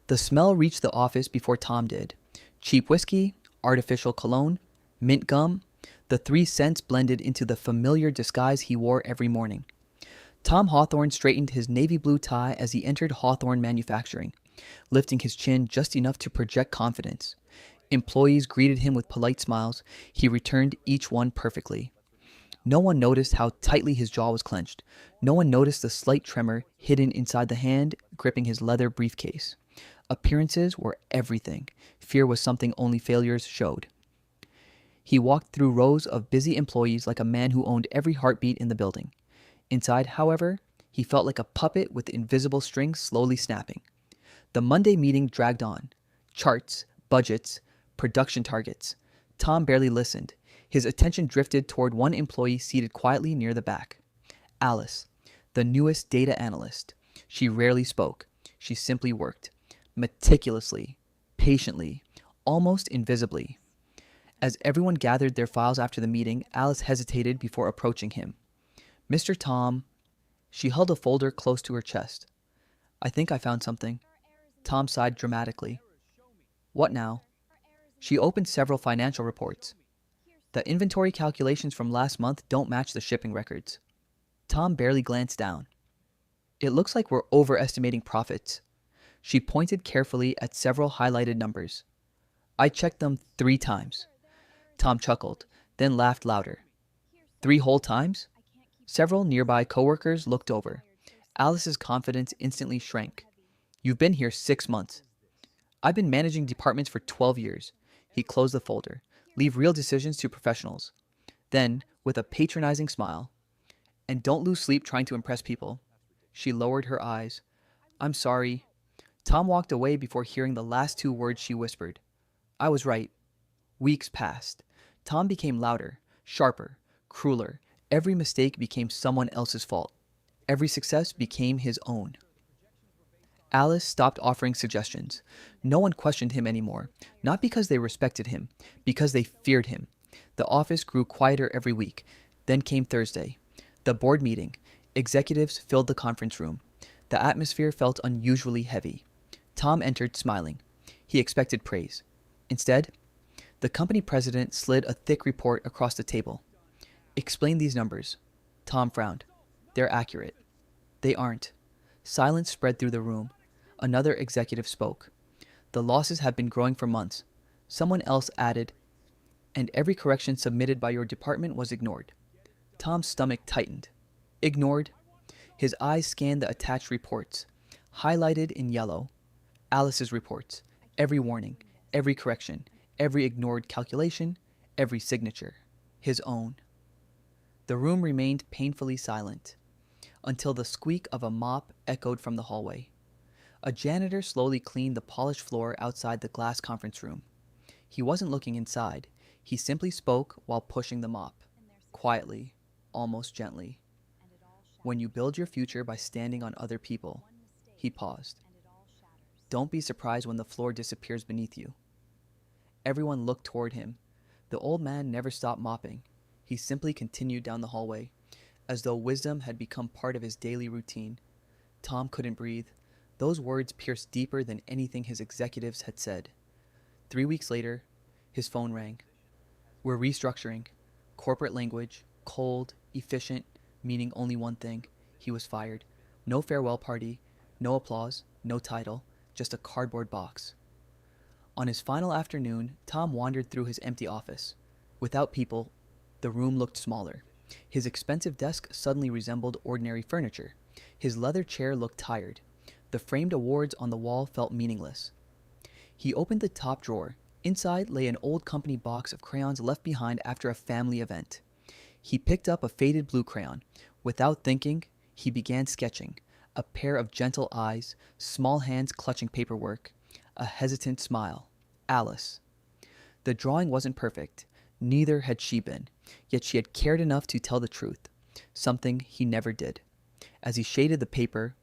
The smell reached the office before Tom did. Cheap whiskey, artificial cologne, mint gum, the three scents blended into the familiar disguise he wore every morning. Tom Hawthorne straightened his navy blue tie as he entered Hawthorne Manufacturing, lifting his chin just enough to project confidence. Employees greeted him with polite smiles. He returned each one perfectly. No one noticed how tightly his jaw was clenched. No one noticed the slight tremor hidden inside the hand gripping his leather briefcase. Appearances were everything. Fear was something only failures showed. He walked through rows of busy employees like a man who owned every heartbeat in the building. Inside, however, he felt like a puppet with invisible strings slowly snapping. The Monday meeting dragged on. Charts, budgets, production targets. Tom barely listened. His attention drifted toward one employee seated quietly near the back. Alice, the newest data analyst. She rarely spoke. She simply worked. Meticulously, patiently, almost invisibly. As everyone gathered their files after the meeting, Alice hesitated before approaching him. Mr. Tom, she held a folder close to her chest. I think I found something. Tom sighed dramatically. What now? She opened several financial reports. The inventory calculations from last month don't match the shipping records. Tom barely glanced down. It looks like we're overestimating profits. She pointed carefully at several highlighted numbers. I checked them 3 times. Tom chuckled, then laughed louder. 3 whole times? Several nearby coworkers looked over. Alice's confidence instantly shrank. You've been here 6 months. I've been managing departments for 12 years. He closed the folder. Leave real decisions to professionals. Then, with a patronizing smile, and don't lose sleep trying to impress people. She lowered her eyes. I'm sorry. Tom walked away before hearing the last 2 words she whispered. I was right. Weeks passed. Tom became louder, sharper, crueler. Every mistake became someone else's fault. Every success became his own. Alice stopped offering suggestions. No one questioned him anymore, not because they respected him, because they feared him. The office grew quieter every week. Then came Thursday. The board meeting. Executives filled the conference room. The atmosphere felt unusually heavy. Tom entered smiling. He expected praise. Instead, the company president slid a thick report across the table. Explain these numbers. Tom frowned. They're accurate. They aren't. Silence spread through the room. Another executive spoke. The losses have been growing for months. Someone else added, and every correction submitted by your department was ignored. Tom's stomach tightened. Ignored? His eyes scanned the attached reports. Highlighted in yellow. Alice's reports. Every warning. Every correction. Every ignored calculation. Every signature. His own. The room remained painfully silent, until the squeak of a mop echoed from the hallway. A janitor slowly cleaned the polished floor outside the glass conference room. He wasn't looking inside. He simply spoke while pushing the mop. Quietly, almost gently. When you build your future by standing on other people, he paused. Don't be surprised when the floor disappears beneath you. Everyone looked toward him. The old man never stopped mopping. He simply continued down the hallway, as though wisdom had become part of his daily routine. Tom couldn't breathe. Those words pierced deeper than anything his executives had said. 3 weeks later, his phone rang. We're restructuring. Corporate language, cold, efficient, meaning only one thing. He was fired. No farewell party, no applause, no title, just a cardboard box. On his final afternoon, Tom wandered through his empty office. Without people, the room looked smaller. His expensive desk suddenly resembled ordinary furniture. His leather chair looked tired. The framed awards on the wall felt meaningless. He opened the top drawer. Inside lay an old company box of crayons left behind after a family event. He picked up a faded blue crayon. Without thinking, he began sketching. A pair of gentle eyes, small hands clutching paperwork, a hesitant smile. Alice. The drawing wasn't perfect. Neither had she been. Yet she had cared enough to tell the truth, something he never did. As he shaded the paper,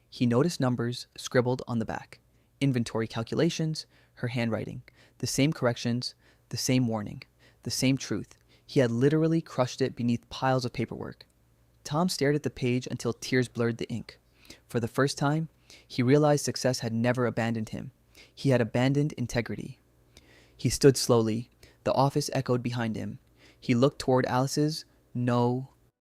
he noticed numbers scribbled on the back. Inventory calculations, her handwriting. The same corrections, the same warning, the same truth. He had literally crushed it beneath piles of paperwork. Tom stared at the page until tears blurred the ink. For the first time, He realized success had never abandoned him. He had abandoned integrity. He stood slowly. The office echoed behind him. He looked toward Alice's no